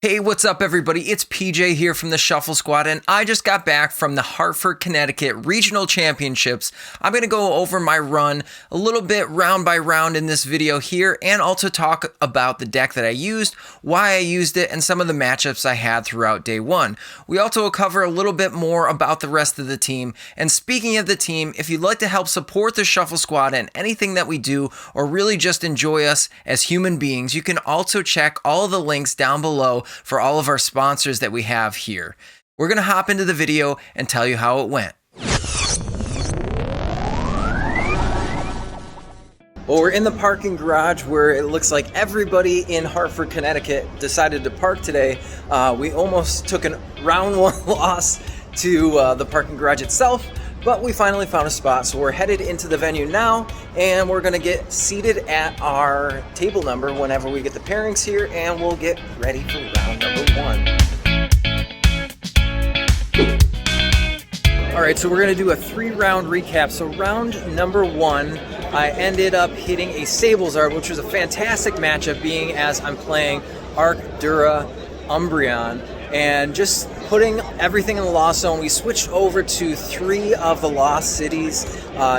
Hey, what's up everybody? It's PJ here from the Shuffle Squad, and I just got back from the Hartford, Connecticut Regional Championships. I'm going to go over my run a little bit round by round in this video here, and also talk about the deck that I used, why I used it, and some of the matchups I had throughout day one. We also will cover a little bit more about the rest of the team, and speaking of the team, if you'd like to help support the Shuffle Squad and anything that we do, or really just enjoy us as human beings, you can also check all the links down below for all of our sponsors that we have here. We're going to hop into the video and tell you how it went. Well, we're in the parking garage where it looks like everybody in Hartford, Connecticut decided to park today. We almost took a round one loss to the parking garage itself, but we finally found a spot, so we're headed into the venue now, and we're gonna get seated at our table number whenever we get the pairings here, and we'll get ready for round number one. All right, so we're gonna do a 3-round recap. So round number one, I ended up hitting a Sablezard, which was a fantastic matchup, being as I'm playing Arc, Dura, Umbreon, and just putting everything in the Lost Zone. We switched over to 3 of the Lost Cities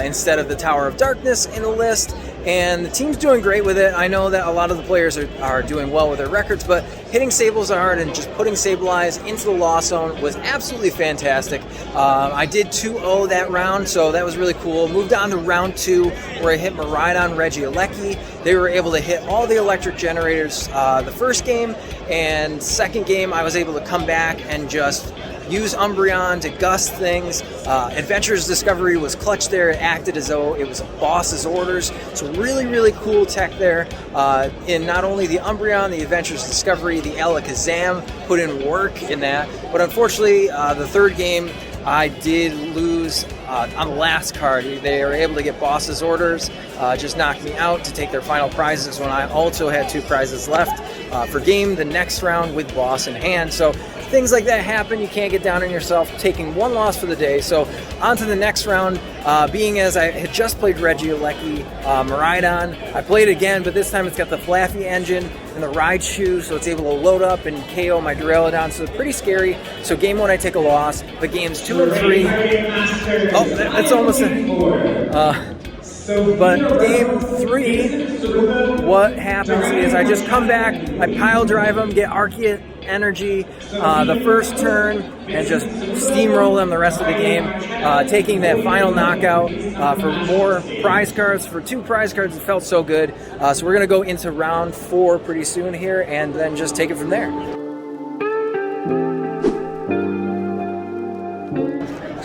instead of the Tower of Darkness in the list, and the team's doing great with it. I know that a lot of the players are doing well with their records, but hitting Sablezard and just putting Sableye into the Lost Zone was absolutely fantastic. I did 2-0 that round, so that was really cool. Moved on to round 2, where I hit Miraidon, Regieleki. They were able to hit all the electric generators the first game, and second game I was able to come back and just use Umbreon to gust things. Adventurous Discovery was clutch there. It acted as though it was a boss's orders. So really cool tech there. In not only the Umbreon, the Adventurous Discovery, the Alakazam put in work in that. But unfortunately, the third game, I did lose on the last card. They were able to get boss's orders, just knocked me out to take their final prizes when I also had 2 prizes left for game the next round with boss in hand. So things like that happen. You can't get down on yourself, taking 1 loss for the day. So on to the next round, being as I had just played Regieleki, Miraidon. I played again, but this time it's got the Flaffy engine and the Raichu, so it's able to load up and KO my Duraludon, so it's pretty scary. So game 1 I take a loss, but games 2 and 3, oh, that's almost but game 3, what happens is I just come back, I pile drive them, get Arceus Energy the first turn, and just steamroll them the rest of the game, taking that final knockout for more prize cards. For 2 prize cards, it felt so good. So we're going to go into round 4 pretty soon here, and then just take it from there.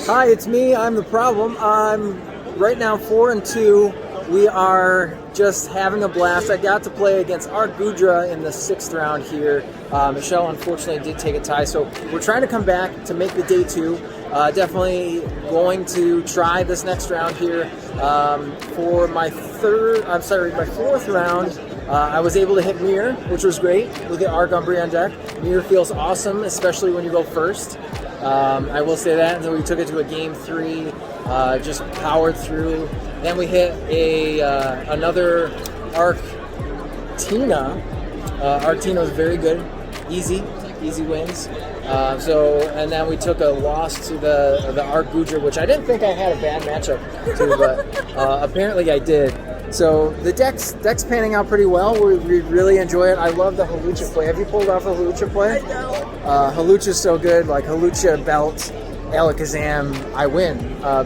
Hi, it's me. I'm the problem. I'm right now 4-2. We are just having a blast. I got to play against Art Gudra in the 6th round here. Michelle unfortunately did take a tie, so we're trying to come back to make the day 2. Definitely going to try this next round here. For my 4th round, I was able to hit Mirror, which was great with the Arc Umbreon deck. Mirror feels awesome, especially when you go first. I will say that, and then we took it to a game 3, just powered through. Then we hit another Arctina. Arctina was very good, easy wins. And then we took a loss to the Arc Gudra, which I didn't think I had a bad matchup to, but apparently I did. So the deck's panning out pretty well. We really enjoy it. I love the Halucha play. Have you pulled off a Halucha play? Halucha's so good. Like Halucha, Belt, Alakazam, I win,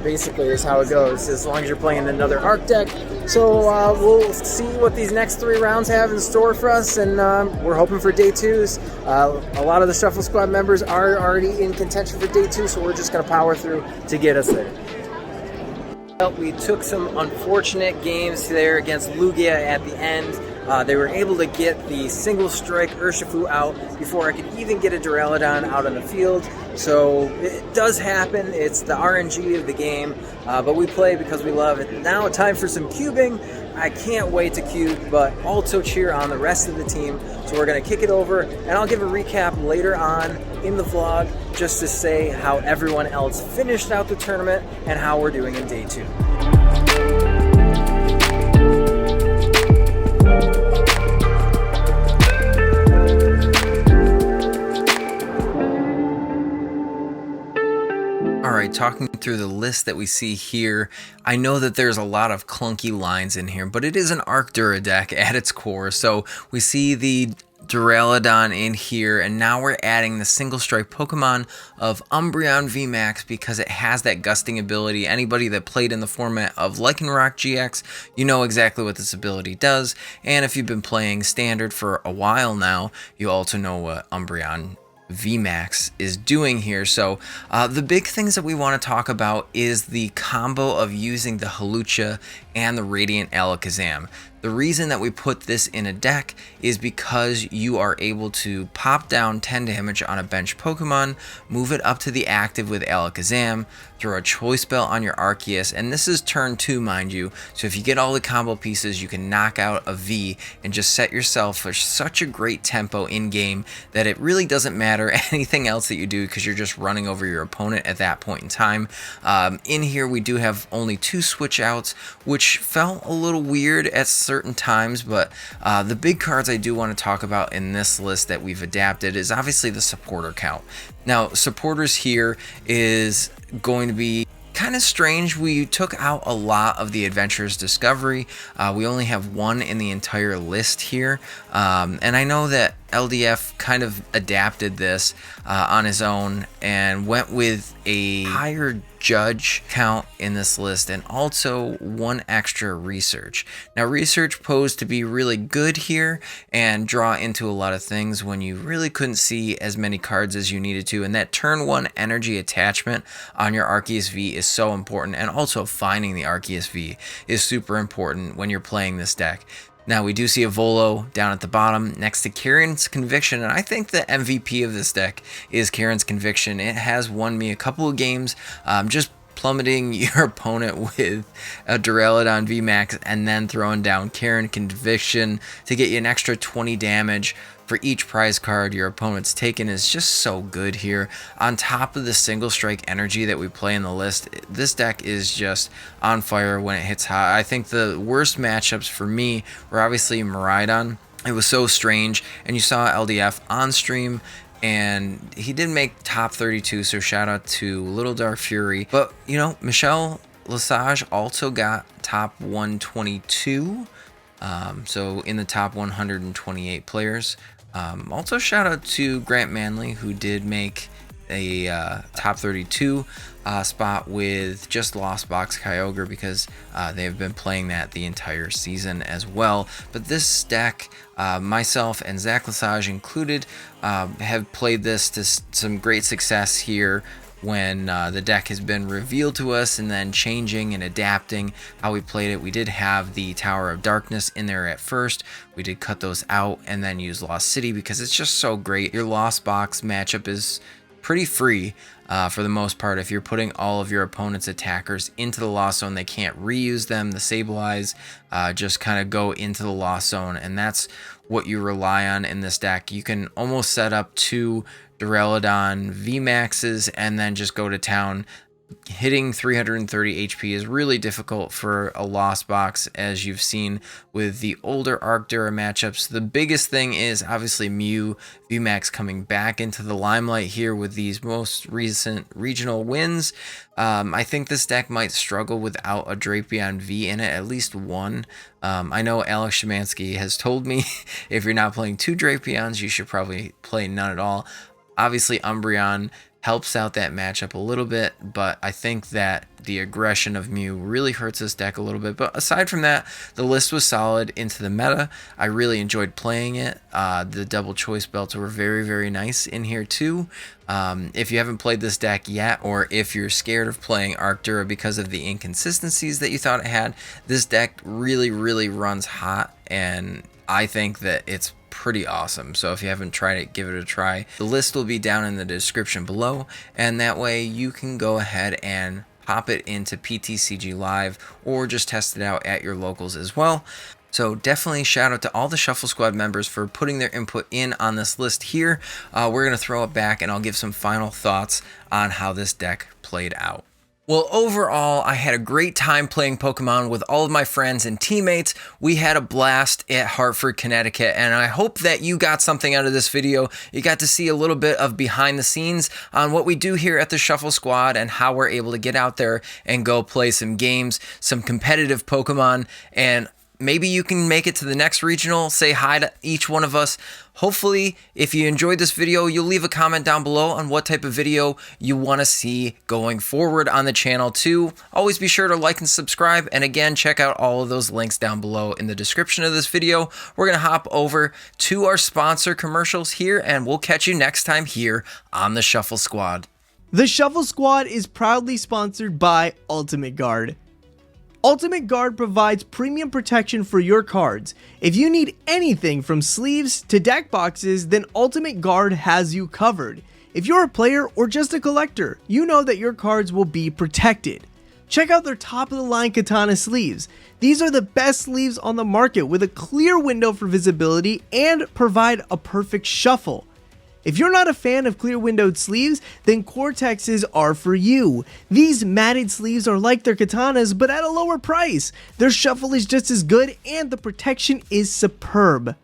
basically is how it goes, as long as you're playing another Arc deck. So we'll see what these next 3 rounds have in store for us, and we're hoping for day 2s. A lot of the Shuffle Squad members are already in contention for day 2, so we're just going to power through to get us there. We took some unfortunate games there against Lugia at the end. They were able to get the single strike Urshifu out before I could even get a Duraludon out on the field. So it does happen. It's the RNG of the game, but we play because we love it. Now time for some cubing. I can't wait to cube, but also cheer on the rest of the team. So we're going to kick it over, and I'll give a recap later on in the vlog just to say how everyone else finished out the tournament and how we're doing in day 2. talking through the list that we see here, I know that there's a lot of clunky lines in here, but it is an Arctura deck at its core. So we see the Duraludon in here, and now we're adding the single strike Pokemon of Umbreon VMAX because it has that gusting ability. Anybody that played in the format of Lycanroc GX, you know exactly what this ability does, and if you've been playing Standard for a while now, you also know what Umbreon VMAX is doing here. So the big things that we want to talk about is the combo of using the Hawlucha and the Radiant Alakazam. The reason that we put this in a deck is because you are able to pop down 10 damage on a bench Pokemon, move it up to the active with Alakazam, throw a Choice Belt on your Arceus, and this is turn 2, mind you, so if you get all the combo pieces, you can knock out a V and just set yourself for such a great tempo in game that it really doesn't matter anything else that you do because you're just running over your opponent at that point in time. In here we do have only 2 switch outs, which felt a little weird at certain times, but the big cards I do want to talk about in this list that we've adapted is obviously the supporter count. Now, supporters here is going to be kind of strange. We took out a lot of the Adventurer's Discovery. We only have 1 in the entire list here, and I know that LDF kind of adapted this on his own and went with a higher judge count in this list and also 1 extra research. Now, research posed to be really good here and draw into a lot of things when you really couldn't see as many cards as you needed to, and that turn 1 energy attachment on your Arceus V is so important, and also finding the Arceus V is super important when you're playing this deck. Now, we do see a Volo down at the bottom next to Karen's Conviction, and I think the MVP of this deck is Karen's Conviction. It has won me a couple of games, just plummeting your opponent with a Duraludon VMAX and then throwing down Karen Conviction to get you an extra 20 damage for each prize card your opponent's taken is just so good here. On top of the single strike energy that we play in the list, this deck is just on fire when it hits hot. I think the worst matchups for me were obviously Miraidon. It was so strange, and you saw LDF on stream, and he did make top 32, so shout out to Little Dark Fury. But, you know, Michelle Lesage also got top 122, so in the top 128 players. Also shout out to Grant Manley, who did make a top 32 spot with just Lost Box Kyogre because they have been playing that the entire season as well. But this deck, myself and Zach Lesage included, have played this to some great success here when the deck has been revealed to us, and then changing and adapting how we played it. We did have the Tower of Darkness in there at first. We did cut those out and then use Lost City because it's just so great. Your Lost Box matchup is pretty free for the most part. If you're putting all of your opponent's attackers into the Lost Zone, they can't reuse them. The Sableye just kind of go into the Lost Zone, and that's what you rely on in this deck. You can almost set up 2 Duraludon VMAXs and then just go to town. Hitting 330 HP is really difficult for a Lost Box, as you've seen with the older Arctura matchups. The biggest thing is obviously Mew VMAX coming back into the limelight here with these most recent regional wins. I think this deck might struggle without a Drapion V in it, at least 1. I know Alex Szymanski has told me if you're not playing 2 Drapions, you should probably play none at all. Obviously, Umbreon helps out that matchup a little bit, but I think that the aggression of Mew really hurts this deck a little bit. But aside from that, the list was solid into the meta. I really enjoyed playing it. The double choice belts were very, very nice in here too. If you haven't played this deck yet, or if you're scared of playing Arctura because of the inconsistencies that you thought it had, this deck really, really runs hot, and I think that it's pretty awesome. So if you haven't tried it, give it a try. The list will be down in the description below, and that way you can go ahead and pop it into PTCG Live or just test it out at your locals as well. So definitely shout out to all the Shuffle Squad members for putting their input in on this list here. We're going to throw it back, and I'll give some final thoughts on how this deck played out. Well, overall, I had a great time playing Pokemon with all of my friends and teammates. We had a blast at Hartford, Connecticut, and I hope that you got something out of this video. You got to see a little bit of behind the scenes on what we do here at the Shuffle Squad and how we're able to get out there and go play some games, some competitive Pokemon, and maybe you can make it to the next regional. Say hi to each one of us. Hopefully, if you enjoyed this video, you'll leave a comment down below on what type of video you want to see going forward on the channel too. Always be sure to like and subscribe. And again, check out all of those links down below in the description of this video. We're going to hop over to our sponsor commercials here, and we'll catch you next time here on the Shuffle Squad. The Shuffle Squad is proudly sponsored by Ultimate Guard. Ultimate Guard provides premium protection for your cards. If you need anything from sleeves to deck boxes, then Ultimate Guard has you covered. If you're a player or just a collector, you know that your cards will be protected. Check out their top of the line katana sleeves. These are the best sleeves on the market with a clear window for visibility and provide a perfect shuffle. If you're not a fan of clear windowed sleeves, then Cortexes are for you. These matted sleeves are like their katanas, but at a lower price. Their shuffle is just as good and the protection is superb.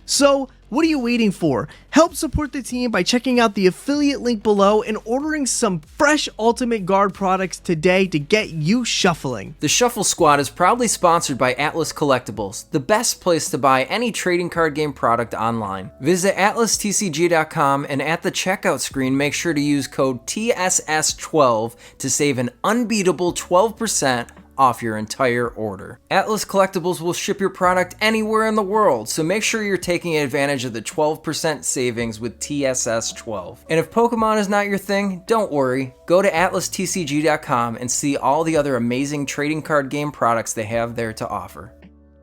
So, what are you waiting for? Help support the team by checking out the affiliate link below and ordering some fresh Ultimate Guard products today to get you shuffling. The Shuffle Squad is proudly sponsored by Atlas Collectibles, the best place to buy any trading card game product online. Visit atlastcg.com and at the checkout screen, make sure to use code TSS12 to save an unbeatable 12% off your entire order. Atlas Collectibles will ship your product anywhere in the world, so make sure you're taking advantage of the 12% savings with TSS12. And if Pokemon is not your thing, don't worry. Go to atlastcg.com and see all the other amazing trading card game products they have there to offer.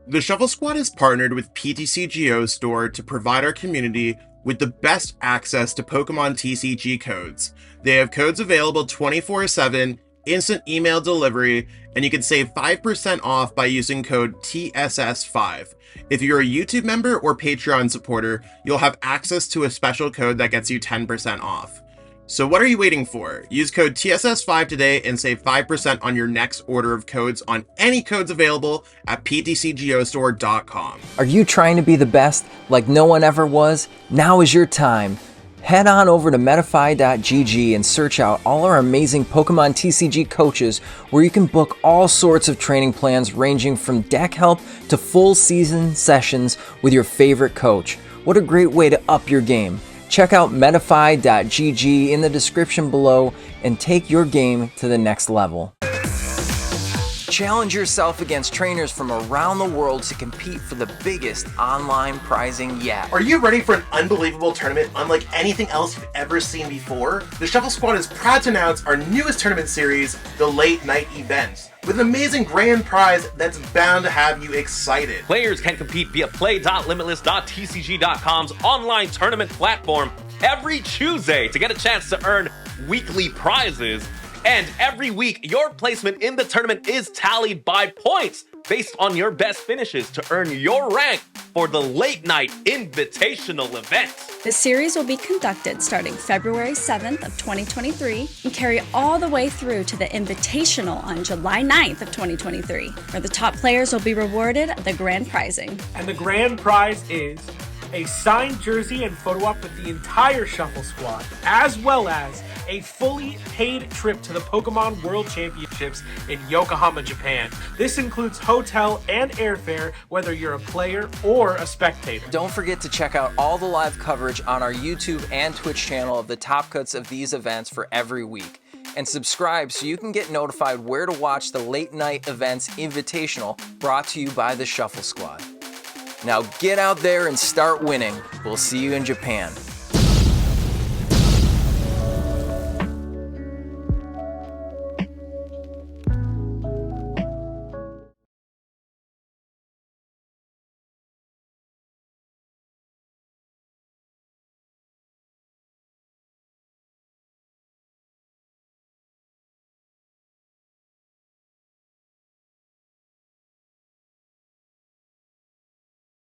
The Shuffle Squad is partnered with PTC Geo Store to provide our community with the best access to Pokemon TCG codes. They have codes available 24/7, instant email delivery, and you can save 5% off by using code TSS5. If you're a YouTube member or Patreon supporter, you'll have access to a special code that gets you 10% off. So what are you waiting for? Use code TSS5 today and save 5% on your next order of codes on any codes available at ptcgeostore.com. Are you trying to be the best like no one ever was? Now is your time. Head on over to Metafy.gg and search out all our amazing Pokemon TCG coaches where you can book all sorts of training plans ranging from deck help to full season sessions with your favorite coach. What a great way to up your game. Check out Metafy.gg in the description below and take your game to the next level. Challenge yourself against trainers from around the world to compete for the biggest online prizing yet. Are you ready for an unbelievable tournament unlike anything else you've ever seen before? The Shuffle Squad is proud to announce our newest tournament series, the Late Night Event, with an amazing grand prize that's bound to have you excited. Players can compete via play.limitless.tcg.com's online tournament platform every Tuesday to get a chance to earn weekly prizes. And every week, your placement in the tournament is tallied by points based on your best finishes to earn your rank for the Late Night Invitational event. The series will be conducted starting February 7th of 2023 and carry all the way through to the Invitational on July 9th of 2023, where the top players will be rewarded the grand prizing. And the grand prize is a signed jersey and photo op with the entire Shuffle Squad, as well as a fully paid trip to the Pokemon World Championships in Yokohama, Japan. This includes hotel and airfare, whether you're a player or a spectator. Don't forget to check out all the live coverage on our YouTube and Twitch channel of the top cuts of these events for every week. And subscribe so you can get notified where to watch the Late Night Events Invitational brought to you by the Shuffle Squad. Now get out there and start winning. We'll see you in Japan.